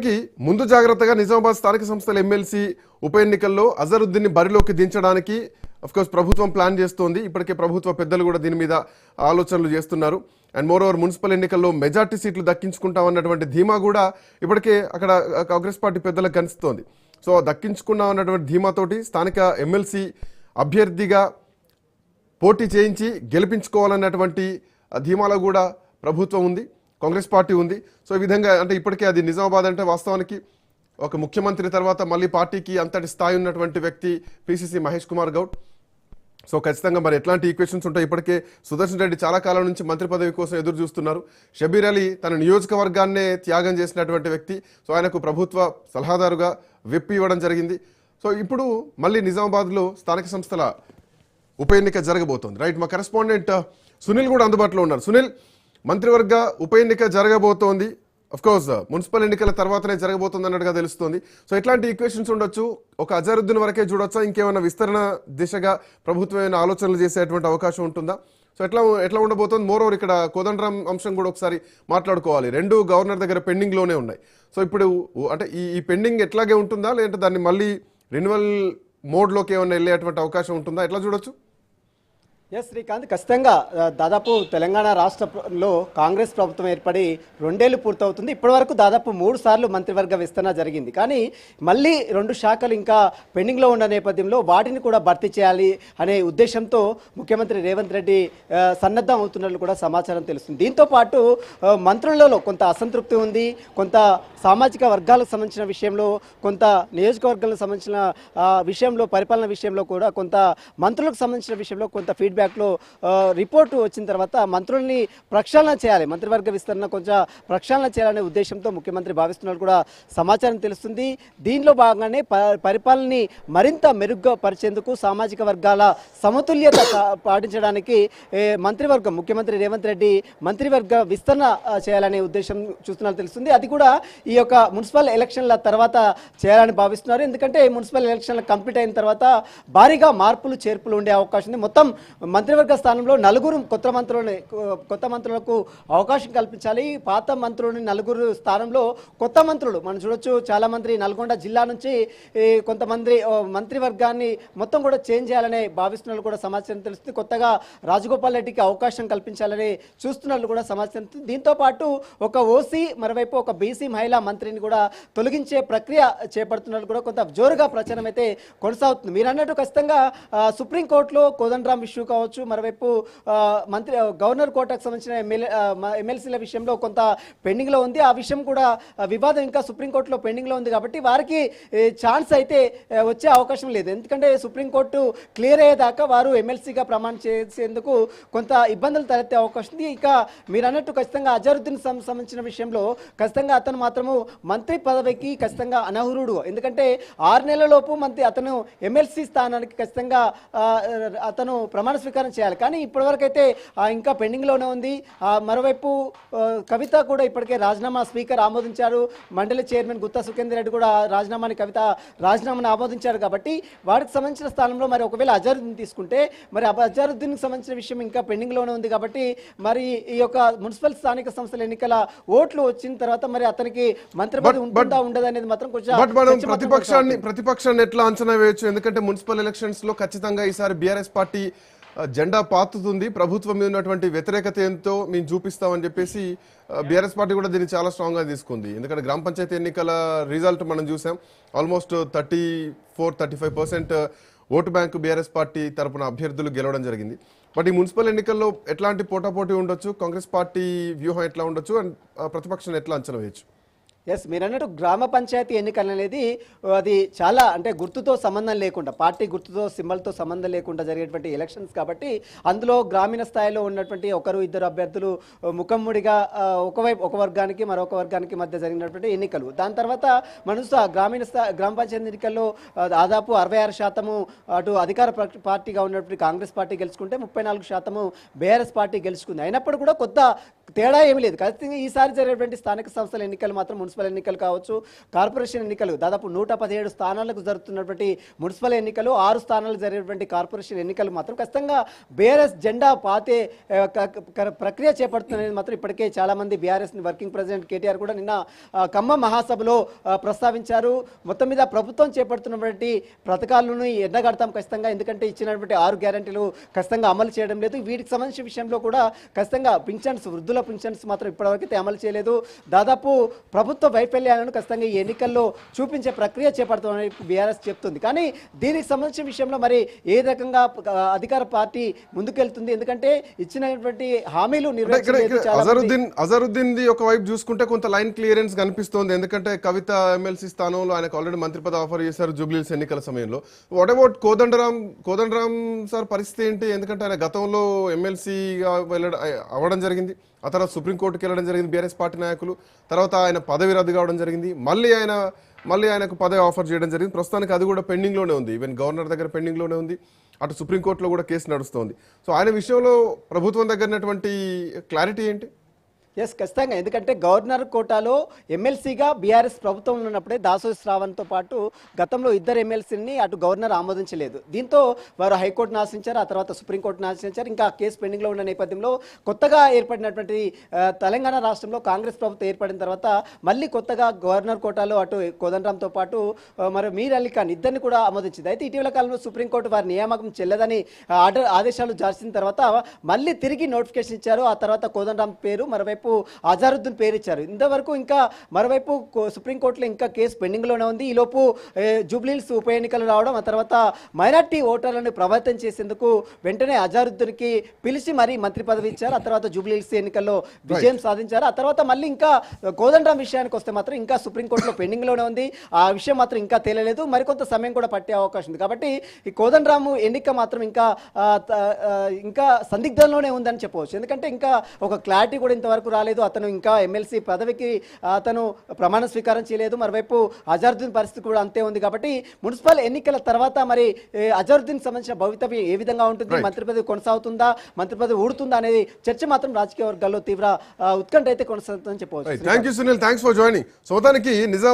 కి ముందు జాగ్రత్తగా నిజామాబాద్ స్థానిక సంస్థల ఎమ్మెల్సీ ఉప ఎన్నికల్లో అజరుద్దీన్ ని బరిలోకి దించడానికి కోర్స్ ప్రభుత్వం ప్లాన్ చేస్తోంది. ఇప్పటికే ప్రభుత్వ పెద్దలు కూడా దీని మీద ఆలోచనలు చేస్తున్నారు. అండ్ మోర్ ఓవర్ మున్సిపల్ ఎన్నికల్లో మెజార్టీ సీట్లు దక్కించుకుంటామన్నటువంటి ధీమా కూడా ఇప్పటికే అక్కడ కాంగ్రెస్ పార్టీ పెద్దలకు కనిపిస్తోంది. సో దక్కించుకున్నాం అన్నటువంటి ధీమాతోటి స్థానిక ఎమ్మెల్సీ అభ్యర్థిగా పోటీ చేయించి గెలిపించుకోవాలన్నటువంటి ధీమాలో కూడా ప్రభుత్వం ఉంది, కాంగ్రెస్ పార్టీ ఉంది. సో ఈ విధంగా అంటే ఇప్పటికే అది నిజామాబాద్ అంటే వాస్తవానికి ఒక ముఖ్యమంత్రి తర్వాత మళ్ళీ పార్టీకి అంతటి స్థాయి ఉన్నటువంటి వ్యక్తి పిసిసి మహేష్ కుమార్ గౌడ్. సో ఖచ్చితంగా మరి ఎట్లాంటి ఈక్వేషన్స్ ఉంటాయి. ఇప్పటికే సుదర్శన్ రెడ్డి చాలా కాలం నుంచి మంత్రి పదవి కోసం ఎదురు చూస్తున్నారు. షబీర్ అలీ తన నియోజకవర్గాన్నే త్యాగం చేసినటువంటి వ్యక్తి. సో ఆయనకు ప్రభుత్వ సలహాదారుగా విప్ ఇవ్వడం జరిగింది. సో ఇప్పుడు మళ్ళీ నిజామాబాద్లో స్థానిక సంస్థల ఉప ఎన్నిక జరగబోతోంది. రైట్, మా కరెస్పాండెంట్ సునీల్ కూడా అందుబాటులో ఉన్నారు. సునీల్, మంత్రివర్గ ఉప ఎన్నిక జరగబోతోంది. కోర్స్ మున్సిపల్ ఎన్నికల తర్వాతనే జరగబోతుంది అన్నట్టుగా తెలుస్తోంది. సో ఎట్లాంటి ఈక్వేషన్స్ ఉండొచ్చు? ఒక అజరుద్దీన్ వరకే చూడొచ్చా? ఇంకేమైనా విస్తరణ దిశగా ప్రభుత్వమైన ఆలోచనలు చేసేటువంటి అవకాశం ఉంటుందా? సో ఎట్లా ఉండబోతోంది? మోర్ ఓవర్ ఇక్కడ కోదండరాం అంశం కూడా ఒకసారి మాట్లాడుకోవాలి. రెండు గవర్నర్ దగ్గర పెండింగ్లోనే ఉన్నాయి. సో ఇప్పుడు అంటే ఈ పెండింగ్ ఎట్లాగే ఉంటుందా, లేదంటే దాన్ని మళ్ళీ రెన్యువల్ మోడ్లోకి ఏమైనా వెళ్ళేటువంటి అవకాశం ఉంటుందా? ఎట్లా చూడొచ్చు? ఎస్ శ్రీకాంత్, ఖచ్చితంగా దాదాపు తెలంగాణ రాష్ట్రంలో కాంగ్రెస్ ప్రభుత్వం ఏర్పడి 2 ఏళ్లు పూర్తవుతుంది. ఇప్పటి వరకు దాదాపు 3 సార్లు మంత్రివర్గ విస్తరణ జరిగింది. కానీ మళ్ళీ 2 శాఖలు ఇంకా పెండింగ్లో ఉన్న నేపథ్యంలో వాటిని కూడా భర్తీ చేయాలి అనే ఉద్దేశంతో ముఖ్యమంత్రి రేవంత్ రెడ్డి సన్నద్ధం అవుతున్నట్లు కూడా సమాచారం తెలుస్తుంది. దీంతో పాటు మంత్రులలో కొంత అసంతృప్తి ఉంది, కొంత సామాజిక వర్గాలకు సంబంధించిన విషయంలో, కొంత నియోజకవర్గాలకు సంబంధించిన విషయంలో, పరిపాలన విషయంలో కూడా కొంత మంత్రులకు సంబంధించిన విషయంలో కొంత ఫీడ్బ్యాక్లో రిపోర్టు వచ్చిన తర్వాత మంత్రుల్ని ప్రక్షాళన చేయాలి, మంత్రివర్గ విస్తరణ కొంచెం ప్రక్షాళన చేయాలనే ఉద్దేశంతో ముఖ్యమంత్రి భావిస్తున్నట్టు కూడా సమాచారం తెలుస్తుంది. దీనిలో భాగంగానే పరిపాలనని మరింత మెరుగ్గా పరిచేందుకు, సామాజిక వర్గాల సమతుల్యత పాటించడానికి మంత్రివర్గం ముఖ్యమంత్రి రేవంత్ రెడ్డి మంత్రివర్గ విస్తరణ చేయాలనే ఉద్దేశం చూస్తున్నట్టు తెలుస్తుంది. అది కూడా ఈ యొక్క మున్సిపల్ ఎలక్షన్ల తర్వాత చేయాలని భావిస్తున్నారు. ఎందుకంటే మున్సిపల్ ఎలక్షన్లు కంప్లీట్ అయిన తర్వాత భారీగా మార్పులు చేర్పులు ఉండే అవకాశం ఉంది. మొత్తం మంత్రివర్గ స్థానంలో 4 కొత్త మంత్రులకు అవకాశం కల్పించాలి. పాత మంత్రులని 4 స్థానంలో కొత్త మంత్రులు మనం చూడొచ్చు. చాలా మంది నల్గొండ జిల్లా నుంచి కొంతమంది మంత్రివర్గాన్ని మొత్తం కూడా చేంజ్ చేయాలని భావిస్తున్నట్లు కూడా సమాచారం తెలుస్తుంది. కొత్తగా రాజగోపాల్ రెడ్డికి అవకాశం కల్పించాలని చూస్తున్నట్లు కూడా సమాచారం తెలుస్తుంది. దీంతో పాటు ఒక ఓసీ, మరోవైపు ఒక బీసీ మహిళా మంత్రిని కూడా తొలగించే ప్రక్రియ చేపడుతున్నట్లు కూడా కొంత జోరుగా ప్రచారం అయితే కొనసాగుతుంది. మీరు అన్నట్టు ఖచ్చితంగా సుప్రీంకోర్టులో కోదండరాం ఇష్యూ కావచ్చు, మరోవైపు గవర్నర్ కోటాకు సంబంధించిన ఎమ్మెల్సీల విషయంలో కొంత పెండింగ్లో ఉంది. ఆ విషయం కూడా వివాదం ఇంకా సుప్రీంకోర్టులో పెండింగ్లో ఉంది. కాబట్టి వారికి ఛాన్స్ అయితే వచ్చే అవకాశం లేదు. ఎందుకంటే సుప్రీంకోర్టు క్లియర్ అయ్యేదాకా వారు ఎమ్మెల్సీగా ప్రమాణం చేసేందుకు కొంత ఇబ్బందులు తలెత్తే అవకాశం ఉంది. ఇక మీరు అన్నట్టు ఖచ్చితంగా అజరుద్దీన్ సంబంధించిన విషయంలో ఖచ్చితంగా అతను మాత్రము మంత్రి పదవికి ఖచ్చితంగా అనర్హుడు. ఎందుకంటే 6 నెలలలోపు అతను ఎమ్మెల్సీ స్థానానికి ఖచ్చితంగా అతను ప్రమాణ స్వీకారం చేయాలి. కానీ ఇప్పటివరకు అయితే ఇంకా పెండింగ్లోనే ఉంది. మరోవైపు కవిత కూడా ఇప్పటికే రాజీనామా స్పీకర్ ఆమోదించారు. మండలి చైర్మన్ గుత్తా సుఖేందర్ రెడ్డి కూడా కవిత రాజీనామాను ఆమోదించారు. కాబట్టి వాటికి సంబంధించిన స్థానంలో మరి ఒకవేళ అజరుద్దీన్ తీసుకుంటే మరి అజరుద్దీన్కి సంబంధించిన విషయం ఇంకా పెండింగ్లోనే ఉంది. కాబట్టి మరి ఈ యొక్క మున్సిపల్ స్థానిక సంస్థల ఎన్నికల ఓట్లు వచ్చిన తర్వాత మరి అతనికి మంత్రి పదవి ఉంటుందా ఉండదు అనేది మాత్రం కొంచెం ప్రతిపక్షాన్ని ఎట్లా అంచనా వేయచ్చు? ఎందుకంటే మున్సిపల్ ఎలక్షన్స్ లో ఖచ్చితంగా ఈసారి బీఆర్ఎస్ పార్టీ జెండా పాతుతుంది. ప్రభుత్వం మీద ఉన్నటువంటి వ్యతిరేకత ఏంతో మేము చూపిస్తామని చెప్పేసి బీఆర్ఎస్ పార్టీ కూడా దీన్ని చాలా స్ట్రాంగ్ గా తీసుకుంది. ఎందుకంటే గ్రామ పంచాయతీ ఎన్నికల రిజల్ట్ మనం చూసాం. Almost 34-35% vote bank BRS party తరపున అభ్యర్థులు గెలవడం జరిగింది. బట్ ఈ మున్సిపల్ ఎన్నికల్లో ఎట్లాంటి పోటాపోటీ ఉండొచ్చు? కాంగ్రెస్ పార్టీ వ్యూహం ఎట్లా ఉండొచ్చు అండ్ ప్రతిపక్షాన్ని ఎట్లా అంచనా వేయచ్చు? ఎస్, మీరు అన్నట్టు గ్రామ పంచాయతీ ఎన్నికలు అనేది అది చాలా అంటే గుర్తుతో సంబంధం లేకుండా, పార్టీ గుర్తుతో సింబల్తో సంబంధం లేకుండా జరిగేటువంటి ఎలక్షన్స్. కాబట్టి అందులో గ్రామీణ స్థాయిలో ఉన్నటువంటి 1-2 అభ్యర్థులు ముఖమ్ముడిగా ఒక వర్గానికి మరొక వర్గానికి మధ్య జరిగినటువంటి ఎన్నికలు. దాని తర్వాత మనం గ్రామ పంచాయతీ ఎన్నికల్లో దాదాపు 66% అటు అధికార పార్టీగా ఉన్నటువంటి కాంగ్రెస్ పార్టీ గెలుచుకుంటే 34% బీఆర్ఎస్ పార్టీ గెలుచుకుంది. అయినప్పుడు కూడా కొత్త తేడా ఏమీ లేదు. ఖచ్చితంగా ఈసారి జరిగేటువంటి స్థానిక సంస్థల ఎన్నికలు మాత్రం మున్సిపల్ మున్సిపల్ ఎన్నికలు కావచ్చు, కార్పొరేషన్ ఎన్నికలు దాదాపు 117 స్థానాలకు జరుగుతున్నటువంటి మున్సిపల్ ఎన్నికలు, 6 స్థానాలకు జరిగినటువంటి కార్పొరేషన్ ఎన్నికలు మాత్రం ఖచ్చితంగా బీఆర్ఎస్ జెండా పాతే ప్రక్రియ చేపడుతున్నది మాత్రం ఇప్పటికే చాలా మంది బీఆర్ఎస్ వర్కింగ్ ప్రెసిడెంట్ కేటీఆర్ కూడా నిన్న ఖమ్మం మహాసభలో ప్రస్తావించారు. మొత్తం మీద ప్రభుత్వం చేపడుతున్నటువంటి పథకాలను ఎండగడతాం ఖచ్చితంగా, ఎందుకంటే ఇచ్చినటువంటి 6 గ్యారెంటీలు ఖచ్చితంగా అమలు చేయడం లేదు. వీటికి సంబంధించిన విషయంలో కూడా ఖచ్చితంగా పింఛన్స్, వృద్ధుల పింఛన్స్ మాత్రం ఇప్పటివరకైతే అమలు చేయలేదు. దాదాపు ప్రభుత్వ వైఫల్యాలను ఖచ్చితంగా ఈ ఎన్నికల్లో చూపించే ప్రక్రియ చేపడుతుందని బీఆర్ఎస్ చెప్తుంది. కానీ దీనికి సంబంధించిన విషయంలో మరి ఏ రకంగా అధికార పార్టీ ముందుకెళ్తుంది, ఎందుకంటే ఇచ్చినటువంటి హామీలు నెరవేర్చలేదు. అజరుద్దీన్ ఒక వైపు చూసుకుంటే కొంత లైన్ క్లియరెన్స్ కనిపిస్తోంది, ఎందుకంటే కవిత ఎమ్మెల్సీ స్థానంలో ఆయనకు ఆల్రెడీ మంత్రి పదవి ఆఫర్ చేశారు జూబ్లీహిల్స్ ఎన్నికల సమయంలో. వాట్ అబౌట్ కోదండరామ్ సార్ పరిస్థితి ఏంటి? ఎందుకంటే ఆయన గతంలో ఎమ్మెల్సీగా అవ్వడం జరిగింది, ఆ తర్వాత సుప్రీంకోర్టుకి వెళ్ళడం జరిగింది బీఆర్ఎస్ పార్టీ నాయకులు, తర్వాత ఆయన పదవి రద్దు కావడం జరిగింది, మళ్ళీ ఆయనకు పదవి ఆఫర్ చేయడం జరిగింది. ప్రస్తుతానికి అది కూడా పెండింగ్లోనే ఉంది, ఈవెన్ గవర్నర్ దగ్గర పెండింగ్లోనే ఉంది, అటు సుప్రీంకోర్టులో కూడా కేసు నడుస్తోంది. సో ఆయన విషయంలో ప్రభుత్వం దగ్గర ఉన్నటువంటి క్లారిటీ ఏంటి? ఎస్, ఖచ్చితంగా. ఎందుకంటే గవర్నర్ కోటాలో ఎమ్మెల్సీగా బీఆర్ఎస్ ప్రభుత్వం ఉన్నప్పుడే దాసోజి శ్రావణ్తో పాటు గతంలో 2 ఎమ్మెల్సీని అటు గవర్నర్ ఆమోదించలేదు. దీంతో వారు హైకోర్టును ఆశ్రయించారు, ఆ తర్వాత సుప్రీంకోర్టును ఆశ్రయించారు. ఇంకా కేసు పెండింగ్లో ఉన్న నేపథ్యంలో కొత్తగా ఏర్పడినటువంటి తెలంగాణ రాష్ట్రంలో కాంగ్రెస్ ప్రభుత్వం ఏర్పడిన తర్వాత మళ్ళీ కొత్తగా గవర్నర్ కోటాలో అటు కోదండరాంతో పాటు మరి మీర్ అలీ ఖాన్ ఇద్దరిని కూడా ఆమోదించింది. అయితే ఇటీవల కాలంలో సుప్రీంకోర్టు వారి నియామకం చెల్లదని ఆదేశాలు జారీ తర్వాత మళ్ళీ తిరిగి నోటిఫికేషన్ ఇచ్చారు. ఆ తర్వాత కోదండరాం పేరు, మరోవైపు అజారుద్దీన్ పేరు ఇచ్చారు. ఇంతవరకు ఇంకా మరోవైపు సుప్రీంకోర్టులో ఇంకా కేసు పెండింగ్లోనే ఉంది. ఈలోపు జూబ్లీహిల్స్ ఉప ఎన్నికలు రావడం, ఆ తర్వాత మైనార్టీ ఓటర్లను ప్రభావితం చేసేందుకు వెంటనే అజారుద్దీన్కి పిలిచి మరీ మంత్రి పదవి ఇచ్చారు. ఆ తర్వాత జూబ్లీహిల్స్ ఎన్నికల్లో విజయం సాధించారు. ఆ తర్వాత మళ్ళీ ఇంకా కోదండరాం విషయానికి వస్తే మాత్రం ఇంకా సుప్రీంకోర్టులో పెండింగ్లోనే ఉంది. ఆ విషయం మాత్రం ఇంకా తేలలేదు, మరికొంత సమయం కూడా పట్టే అవకాశం ఉంది. కాబట్టి ఈ కోదండరాము ఎన్నిక మాత్రం ఇంకా సందిగ్ధంలోనే ఉందని చెప్పవచ్చు. ఎందుకంటే ఇంకా ఒక క్లారిటీ కూడా ఇంతవరకు రాలేదు. అతను ఇంకా ఎమ్మెల్సీ పదవికి అతను ప్రమాణ స్వీకారం చేయలేదు. మరోవైపు అజారుద్దీన్ పరిస్థితి కూడా అంతే ఉంది. కాబట్టి మున్సిపల్ ఎన్నికల తర్వాత మరి అజారుద్దీన్ సంబంధించిన భవితవ్యం ఏ విధంగా ఉంటుంది, మంత్రి పదవి కొనసాగుతుందా, మంత్రి పదవి ఊడుతుందా అనేది చర్చ మాత్రం రాజకీయ వర్గాల్లో తీవ్ర ఉత్కంఠ అయితే కొనసాగుతుందని చెప్పవచ్చు. Thank you Sunil, thanks for joining. So మొత్తానికి నిజాం